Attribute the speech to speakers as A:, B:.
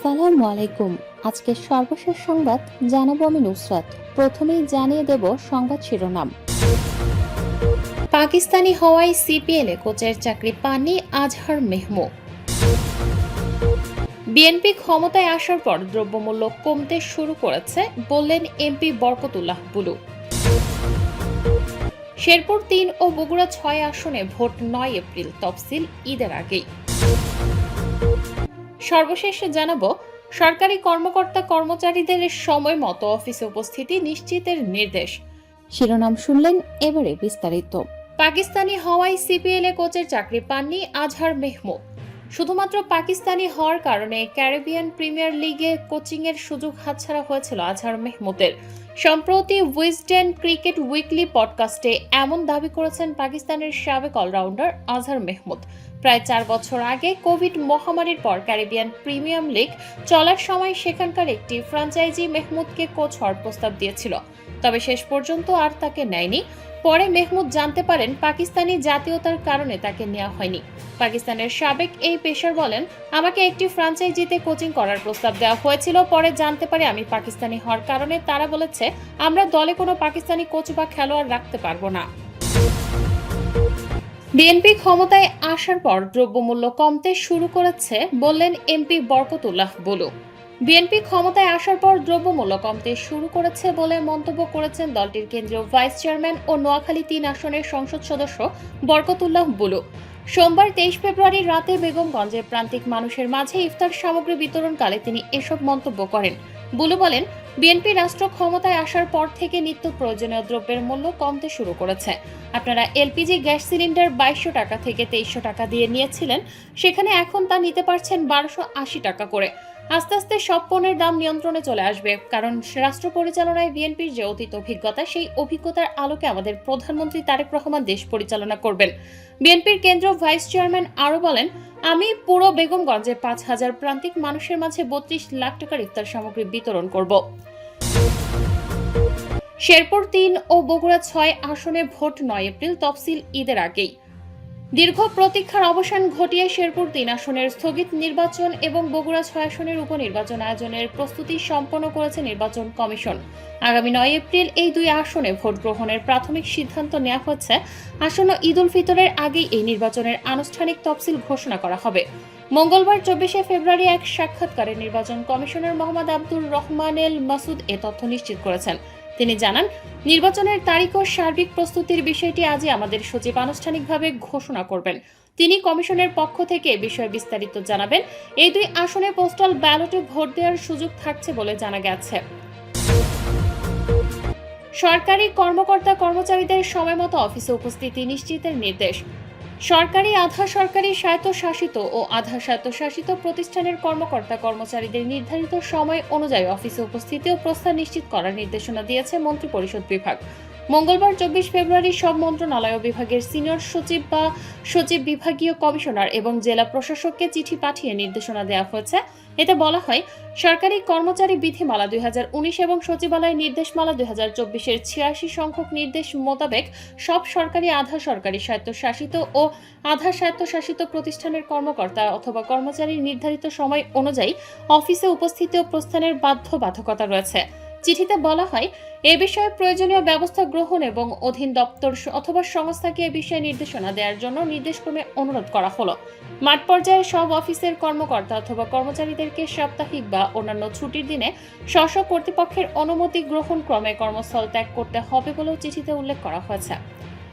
A: আসসালামু আলাইকুম। আজকের সর্বশেষ সংবাদ জানাবো আমি নুসরাত। প্রথমেই জানিয়ে দেব সংবাদ শিরোনাম। পাকিস্তানি হওয়ায় সিপিএলে কোচের চাকরি পাননি আজহার মেহমুদ। বিএনপি ক্ষমতায় আসার পর দ্রব্যমূল্য কমতে শুরু করেছে বললেন এমপি বরকতুল্লাহ বুলু। শেরপুর ৩ ও বগুড়া ৬ আসনে ভোট ৯ এপ্রিল, তফসিল ঈদের আগেই। সর্বশেষে জানাবো সরকারি কর্মকর্তা কর্মচারীদের সময় মতো অফিসে উপস্থিতি নিশ্চিতের নির্দেশ। শিরোনাম শুনলেন, এবারে বিস্তারিত। পাকিস্তানি হওয়ায় সিপিএল এ কোচের চাকরি পাননি আজহার মেহমুদ। শুধুমাত্র পাকিস্তানি হওয়ার কারণে ক্যারিবিয়ান প্রিমিয়ার লিগে কোচিংয়ের সুযোগ হাতছাড়া হয়েছিল আজহার মেহমুদের। সম্প্রতি উইজডেন ক্রিকেট উইকলি পডকাস্টে এমন দাবি করেছেন পাকিস্তানের সাবেক অলরাউন্ডার আজহার মেহমুদ। প্রায় 4 বছর আগে কোভিড মহামারীর পর ক্যারিবিয়ান প্রিমিয়ার লিগ চলার সময় সেখানকার একটি ফ্র্যাঞ্চাইজি মেহমুদকে কোচ হওয়ার প্রস্তাব দিয়েছিল, তবে শেষ পর্যন্ত আর তাকে নেয়নি। পরে মেহমুদ জানতে পারেন পাকিস্তানি জাতীয়তার কারণে তাকে নেওয়া হয়নি। পাকিস্তানের সাবেক এই পেসার বলেন, আমাকে একটি ফ্র্যাঞ্চাইজিতে কোচিং করার প্রস্তাব দেওয়া হয়েছিল। পরে জানতে পারি আমি পাকিস্তানি হওয়ার কারণে তারা বলেছে আমরা দলে কোনো পাকিস্তানি কোচ বা খেলোয়াড় রাখতে পারবো না। বিএনপি ক্ষমতায় আসার পর দ্রব্যমূল্য কমতে শুরু করেছে বললেন এমপি বরকতুল্লাহ বুলু। বিএনপি ক্ষমতায় আসার পর দ্রব্যমূল্য কমতে শুরু করেছে বলে মন্তব্য করেছেন দলটির কেন্দ্রীয় ভাইস চেয়ারম্যান ও নোয়াখালী ৩ আসনের সংসদ সদস্য বরকতুল্লাহ বুলু। সোমবার ২৩ ফেব্রুয়ারি রাতে বেগমগঞ্জের প্রান্তিক মানুষের মাঝে ইফতার সামগ্রী বিতরণকালে তিনি এসব মন্তব্য করেন। বুলু বলেন, বিএনপি রাষ্ট্র ক্ষমতায় আসার পর থেকে নিত্য প্রয়োজনীয় দ্রব্যের মূল্য কমতে শুরু করেছে। আপনারা এলপিজি গ্যাস সিলিন্ডার ২২০০ টাকা থেকে ২৩০০ টাকা দিয়ে নিয়েছিলেন, সেখানে এখন তা নিতে পারছেন ১২৮০ টাকা করে। আস্তে আস্তে সব পণ্যের দাম নিয়ন্ত্রণে চলে আসবে, কারণ রাষ্ট্র পরিচালনায় বিএনপির যে অতীত অভিজ্ঞতা, সেই অভিজ্ঞতার আলোকে আমাদের প্রধানমন্ত্রী তারেক রহমান দেশ পরিচালনা করবেন। বিএনপির কেন্দ্রীয় ভাইস চেয়ারম্যান আরও বলেন, আমি পুরো বেগমগঞ্জে ৫,০০০ প্রান্তিক মানুষের মাঝে ৩২ লাখ টাকার ইফতার সামগ্রী বিতরণ করব। শেরপুর ৩ ও বগুড়া ৬ আসনে ভোট ৯ এপ্রিল, তফসিল ঈদের আগেই। দীর্ঘ প্রতীক্ষার অবসান ঘটিয়ে শেরপুর ৩ আসনের স্থগিত নির্বাচন এবং বগুড়া ৬ আসনের উপনির্বাচন আয়োজনের প্রস্তুতি সম্পন্ন করেছে নির্বাচন কমিশন। আগামী ৯ এপ্রিল এই দুই আসনে ভোট গ্রহণের প্রাথমিক সিদ্ধান্ত নেওয়া হচ্ছে। আসন্ন ঈদ উল ফিতরের আগেই এই নির্বাচনের আনুষ্ঠানিক তফসিল ঘোষণা করা হবে। মঙ্গলবার ২৪শে ফেব্রুয়ারি এক সাক্ষাৎকারে নির্বাচন কমিশনার মোহাম্মদ আব্দুর রহমান এল মাসুদ এ তথ্য নিশ্চিত করেছেন। তিনি জানান, নির্বাচনের তারিখ ও সার্বিক প্রস্তুতির বিষয়টি আজই আমাদের সচিব আনুষ্ঠানিকভাবে ঘোষণা করবেন। তিনি কমিশনের পক্ষ থেকে এ বিষয়ে বিস্তারিত জানাবেন। এই দুই আসনে পোস্টাল ব্যালটে ভোট দেওয়ার সুযোগ থাকছে বলে জানা গেছে। সরকারি কর্মকর্তা কর্মচারীদের সময়মতো অফিসে উপস্থিতি নিশ্চিতের নির্দেশ। সরকারি, আধা সরকারি, স্বায়ত্তশাসিত ও আধা স্বায়ত্তশাসিত প্রতিষ্ঠানের কর্মকর্তা কর্মচারীদের নির্ধারিত সময় অনুযায়ী অফিসে উপস্থিতি ও প্রস্থান নিশ্চিত করার নির্দেশনা দিয়েছে মন্ত্রিপরিষদ বিভাগ। মঙ্গলবার ২৪ ফেব্রুয়ারি সব মন্ত্রণালয় ও বিভাগের সিনিয়র সচিব বা সচিব, বিভাগীয় কমিশনার এবং জেলা প্রশাসককে চিঠি পাঠিয়ে নির্দেশনা দেওয়া হয়েছে। এতে বলা হয়, সরকারি কর্মচারী বিধিমালা ২০১৯ এবং সচিবালয় নির্দেশমালা ২০২৪-এর ৮৬ সংখ্যক নির্দেশ মোতাবেক সব সরকারি, আধা সরকারি, স্বায়ত্তশাসিত ও আধা স্বায়ত্তশাসিত প্রতিষ্ঠানের কর্মকর্তা অথবা কর্মচারীর নির্ধারিত সময় অনুযায়ী অফিসে উপস্থিতি ও প্রস্থানের বাধ্যবাধকতা রয়েছে। চিঠিতে বলা হয়, এ বিষয়ে প্রয়োজনীয় ব্যবস্থা গ্রহণ এবং অধীন দপ্তর অথবা সংস্থাকে এ বিষয়ে নির্দেশনা দেওয়ার জন্য নির্দেশক্রমে অনুরোধ করা হলো। মাঠ পর্যায়ে সব অফিসের কর্মকর্তা অথবা কর্মচারীদেরকে সাপ্তাহিক বা অন্যান্য ছুটির দিনে স্ব কর্তৃপক্ষের অনুমতি গ্রহণ ক্রমে কর্মস্থল ত্যাগ করতে হবে বলেও চিঠিতে উল্লেখ করা হয়েছে।